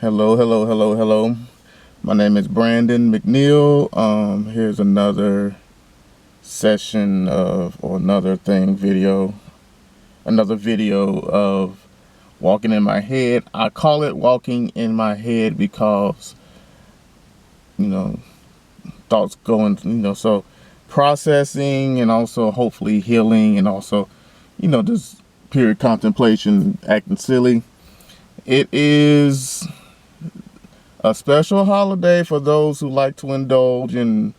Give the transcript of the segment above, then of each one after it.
Hello, hello, hello, hello. My name is Brandon McNeil. Here's another session of, or another thing, another video of walking in my head. I call it walking in my head because, you know, thoughts going, so processing and also hopefully healing and also, just period contemplation, acting silly. It is a special holiday for those who like to indulge in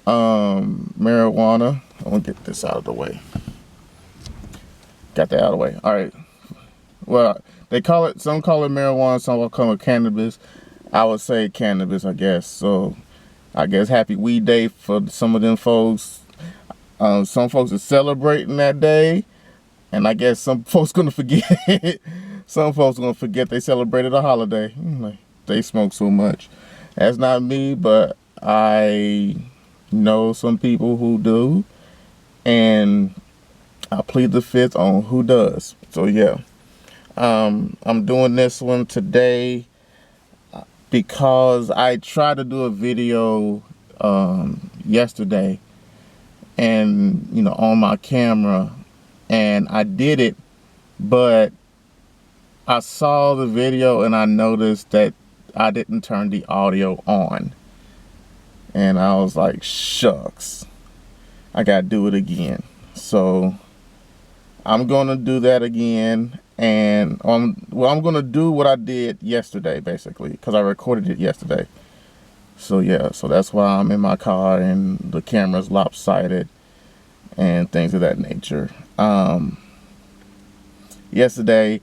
marijuana. I'm gonna get this out of the way. Got that out of the way. All right. Well, some call it marijuana, some will call it cannabis. I would say cannabis, I guess. So I guess happy weed day for some of them folks. Some folks are celebrating that day, and I guess some folks gonna forget. Some folks gonna forget they celebrated a holiday. Like, they smoke so much. That's not me, but I know some people who do, and I plead the fifth on who does. So yeah, I'm doing this one today because I tried to do a video yesterday, and on my camera, and I did it, but I saw the video and I noticed that I didn't turn the audio on, and I was like, shucks, I gotta do it again. So I'm gonna do that again, and I'm gonna do what I did yesterday, basically, because I recorded it yesterday. So yeah, so that's why I'm in my car and the camera's lopsided and things of that nature. Yesterday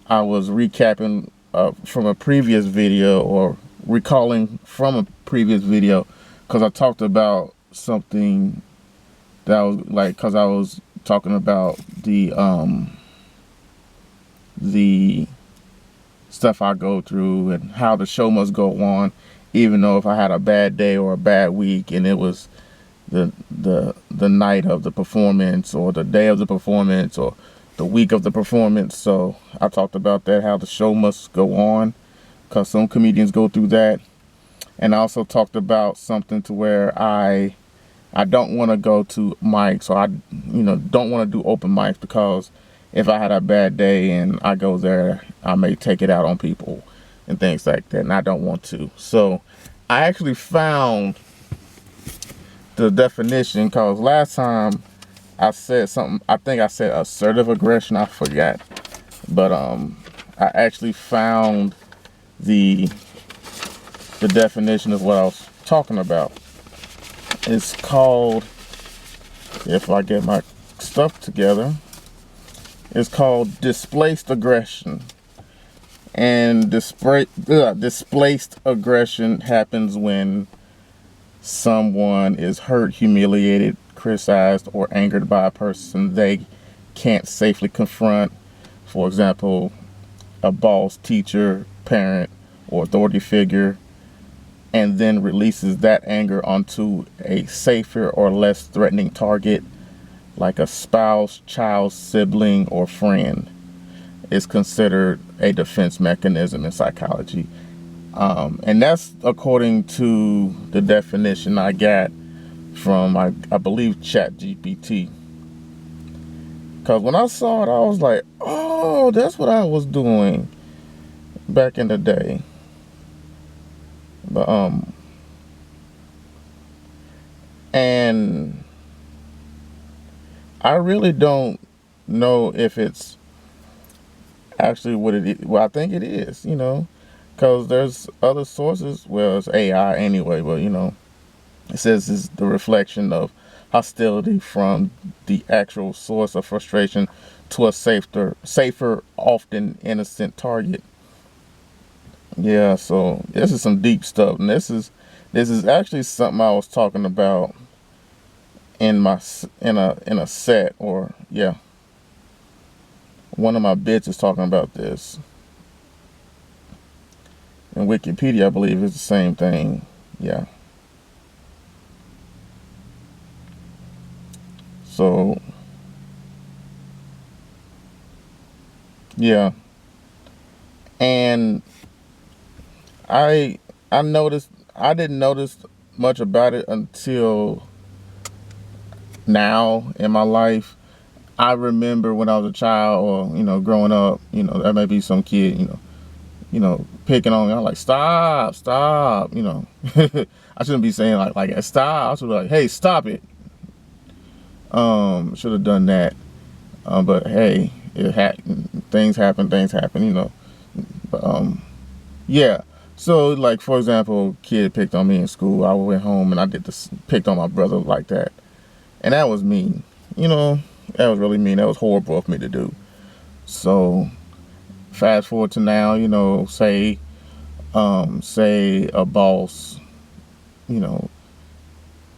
I was recapping from a previous video, or recalling from a previous video, because I talked about something that was like, because I was talking about the stuff I go through and how the show must go on, even though if I had a bad day or a bad week, and it was the night of the performance or the day of the performance or the week of the performance. So I talked about that, how the show must go on, because some comedians go through that. And I also talked about something to where I don't want to go to mics, or I don't want to do open mics, because if I had a bad day and I go there, I may take it out on people and things like that, and I don't want to. So I actually found the definition, because last time I said something, I think I said assertive aggression, I forgot. But I actually found the definition of what I was talking about. It's called, if I get my stuff together, it's called displaced aggression. And displaced aggression happens when someone is hurt, humiliated, criticized, or angered by a person they can't safely confront. For example, a boss, teacher, parent, or authority figure, and then releases that anger onto a safer or less threatening target, like a spouse, child, sibling, or friend. Is considered a defense mechanism in psychology. And that's according to the definition I got from, I believe, ChatGPT. Because when I saw it, I was like, oh, that's what I was doing back in the day. But and I really don't know if it's actually what it is. Well, I think it is, because there's other sources. Well, it's AI anyway, but it says it's the reflection of hostility from the actual source of frustration to a safer, often innocent target. Yeah, so this is some deep stuff, and this is actually something I was talking about in a set, or yeah, one of my bits is talking about this. In Wikipedia, I believe it's the same thing. Yeah. So yeah, and I I noticed I didn't notice much about it until now in my life. I remember when I was a child, or growing up, there may be some kid, picking on me. I'm like, stop, stop, I shouldn't be saying like stop. I should be like, hey, stop it. Should have done that. But hey, things happen, But yeah. So like for example, kid picked on me in school. I went home and I did this, picked on my brother like that, and that was mean. You know, that was really mean. That was horrible of me to do. So fast forward to now, say a boss, you know,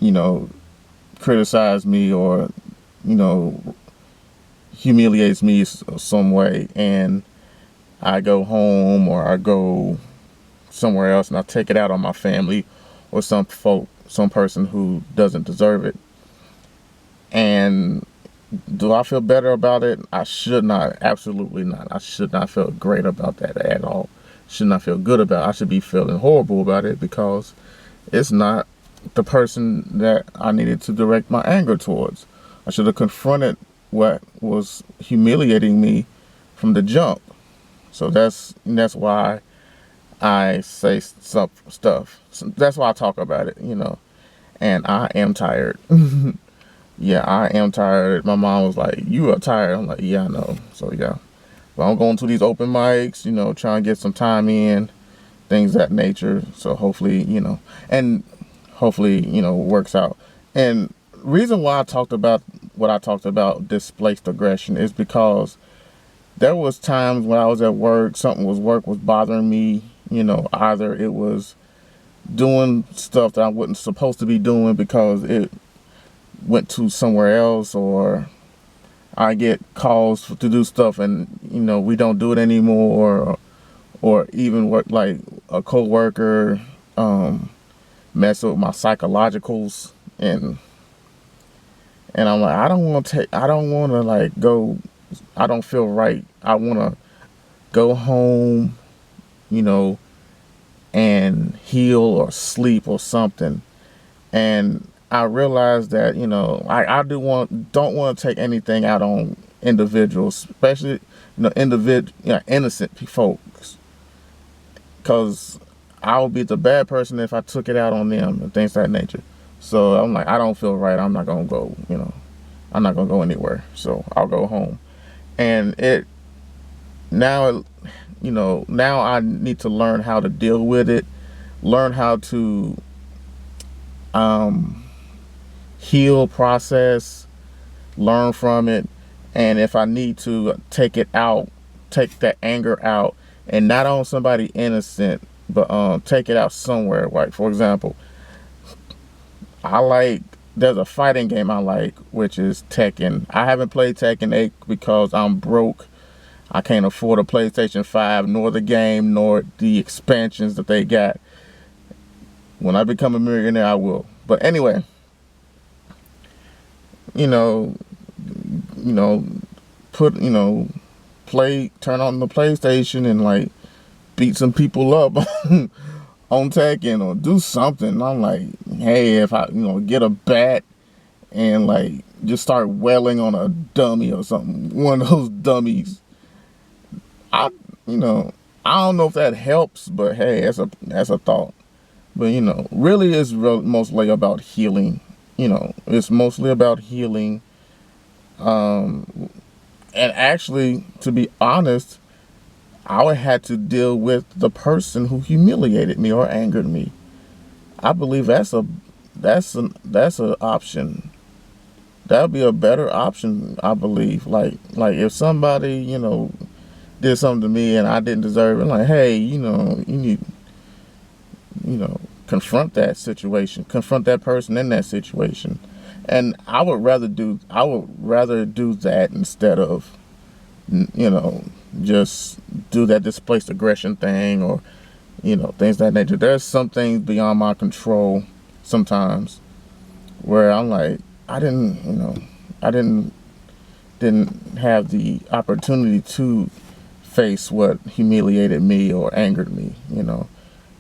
you know, criticize me or you know humiliates me some way, and I go home or I go somewhere else and I take it out on my family or some person who doesn't deserve it. And do I feel better about it? I should not. Absolutely not. I should not feel great about that at all. Should not feel good about it. I should be feeling horrible about it because it's not the person that I needed to direct my anger towards. I should have confronted what was humiliating me from the jump. So that's why I say stuff. So that's why I talk about it. And I am tired. Yeah, I am tired. My mom was like, "You are tired." I'm like, "Yeah, I know." So yeah, but I'm going to these open mics, trying to get some time in, things of that nature. So hopefully, and hopefully, works out. And reason why I talked about what I talked about displaced aggression is because there was times when I was at work, work was bothering me. Either it was doing stuff that I wasn't supposed to be doing because it went to somewhere else, or I get calls to do stuff and we don't do it anymore, or even work like a coworker mess with my psychologicals, and I'm like, I don't want to like go, I don't feel right. I want to go home, you know, and heal or sleep or something. And I realized that, don't want to take anything out on individuals, especially, innocent folks, because I would be the bad person if I took it out on them and things of that nature. So I'm like, I don't feel right. I'm not gonna go. I'm not gonna go anywhere. So I'll go home. And now, now I need to learn how to deal with it, learn how to heal, process, learn from it, and if I need to take it out, take that anger out, and not on somebody innocent, but take it out somewhere. Like for example, there's a fighting game I like, which is Tekken. I haven't played Tekken 8 because I'm broke. I can't afford a PlayStation 5, nor the game, nor the expansions that they got. When I become a millionaire, I will. But anyway, you know, put, turn on the PlayStation and like beat some people up on Tekken or do something. I'm like, hey, if I, get a bat and like just start wailing on a dummy or something, one of those dummies, I, I don't know if that helps, but hey, that's a thought. But really, it's mostly about healing. It's mostly about healing. And actually, to be honest, I would have to deal with the person who humiliated me or angered me. I believe that's an option. That'd be a better option, I believe. Like if somebody, did something to me and I didn't deserve it, like, hey, you need, confront that situation, confront that person in that situation. And I would rather do that instead of, just do that displaced aggression thing, or things of that nature. There's some things beyond my control sometimes where I'm like, I didn't have the opportunity to face what humiliated me or angered me,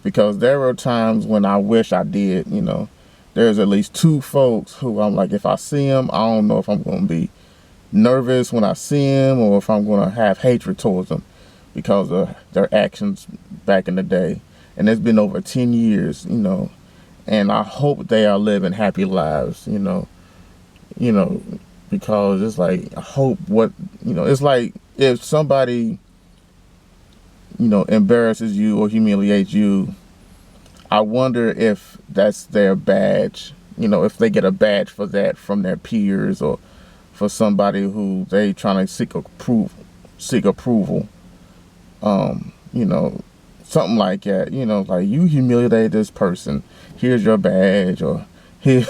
because there were times when I wish I did. There's at least two folks who I'm like, if I see them, I don't know if I'm going to be nervous when I see them or if I'm going to have hatred towards them because of their actions back in the day. And it's been over 10 years, and I hope they are living happy lives, because it's like, I hope it's like if somebody, embarrasses you or humiliates you, I wonder if that's their badge, if they get a badge for that from their peers or for somebody who they trying to seek approval. Something like that, like you humiliated this person. Here's your badge, or here,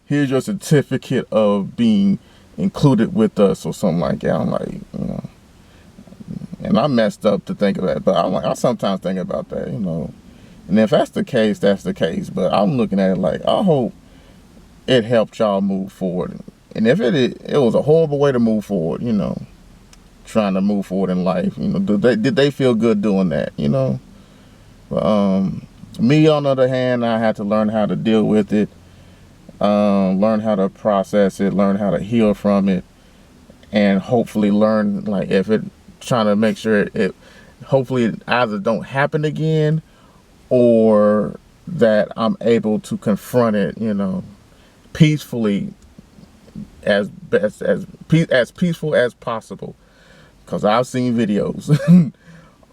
here's your certificate of being included with us, or something like that. I'm like, and I messed up to think of that, but I sometimes think about that, And if that's the case, that's the case. But I'm looking at it like, I hope it helped y'all move forward. And if it was a horrible way to move forward, trying to move forward in life, did they feel good doing that, But, me on the other hand, I had to learn how to deal with it, learn how to process it, learn how to heal from it, and hopefully learn, like, if it, trying to make sure it hopefully it either don't happen again or that I'm able to confront it, peacefully, as peaceful as possible. Because I've seen videos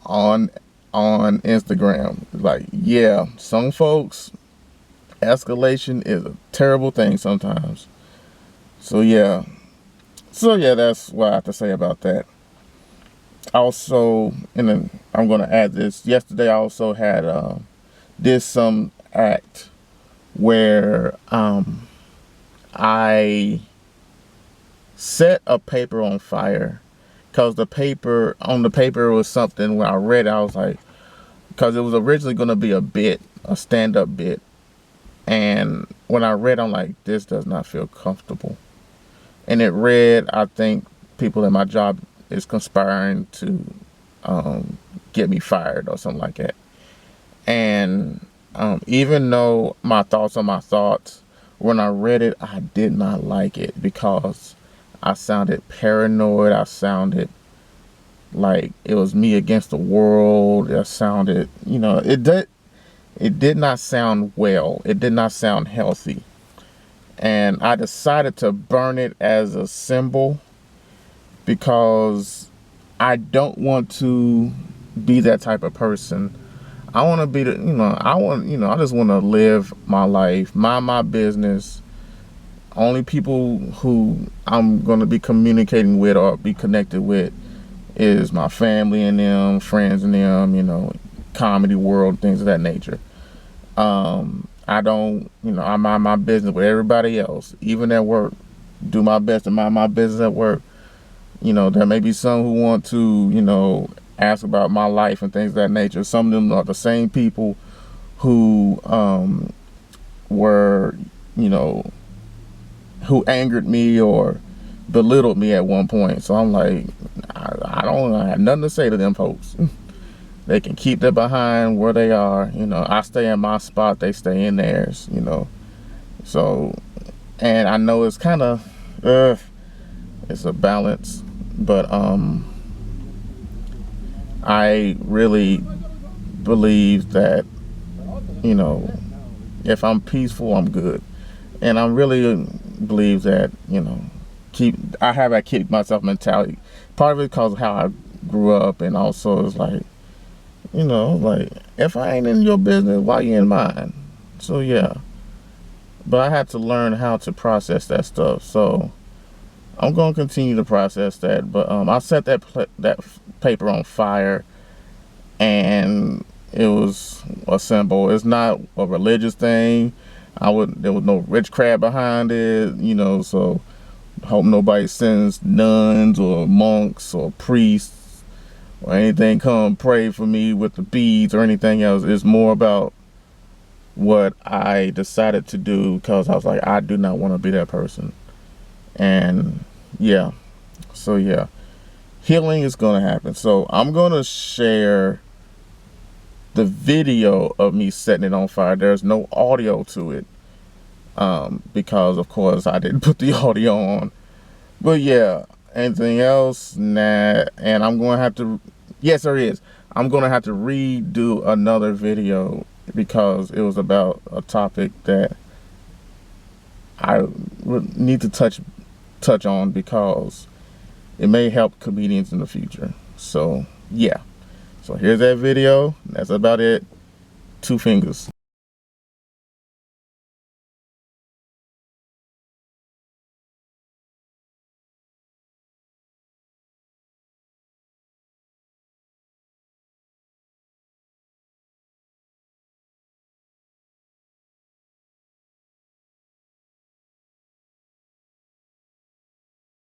on Instagram, like, yeah, some folks, escalation is a terrible thing sometimes. So yeah, that's what I have to say about that. Also, and then I'm going to add this. Yesterday, I also had did some act where I set a paper on fire, because the paper was something, when I read it, I was like, because it was originally going to be a stand-up bit, and when I read, I'm like, this does not feel comfortable. And it read, I think people at my job is conspiring to get me fired or something like that. And even though my thoughts are my thoughts, when I read it, I did not like it because I sounded paranoid. I sounded like it was me against the world. I sounded, it did not sound well. It did not sound healthy. And I decided to burn it as a symbol because I don't want to be that type of person. I want to be I just want to live my life, mind my business. Only people who I'm going to be communicating with or be connected with is my family and them, friends and them, comedy world, things of that nature. I don't, I mind my business with everybody else, even at work. Do my best to mind my business at work. There may be some who want to, ask about my life and things of that nature. Some of them are the same people who were, who angered me or belittled me at one point. So I'm like, I have nothing to say to them folks. They can keep their behind where they are. I stay in my spot, they stay in theirs, So, and I know it's kind of, it's a balance, but I really believe that, if I'm peaceful, I'm good. And I really believe that, I have that keep myself mentality. Part of it because of how I grew up, and also it's like, like, if I ain't in your business, why you in mine? So yeah. But I had to learn how to process that stuff. So I'm going to continue to process that. But I set that paper on fire, and it was a symbol. It's not a religious thing. There was no witchcraft behind it, so hope nobody sends nuns or monks or priests or anything come pray for me with the beads or anything else. It's more about what I decided to do, because I was like, I do not want to be that person. And yeah, so yeah, healing is going to happen. So I'm going to share the video of me setting it on fire. There's no audio to it, because of course I didn't put the audio on. But yeah, anything else? Nah. And I'm going to have to, yes there is, I'm going to have to redo another video because it was about a topic that I need to touch on because it may help comedians in the future. So yeah, so here's that video. That's about it. 2 fingers.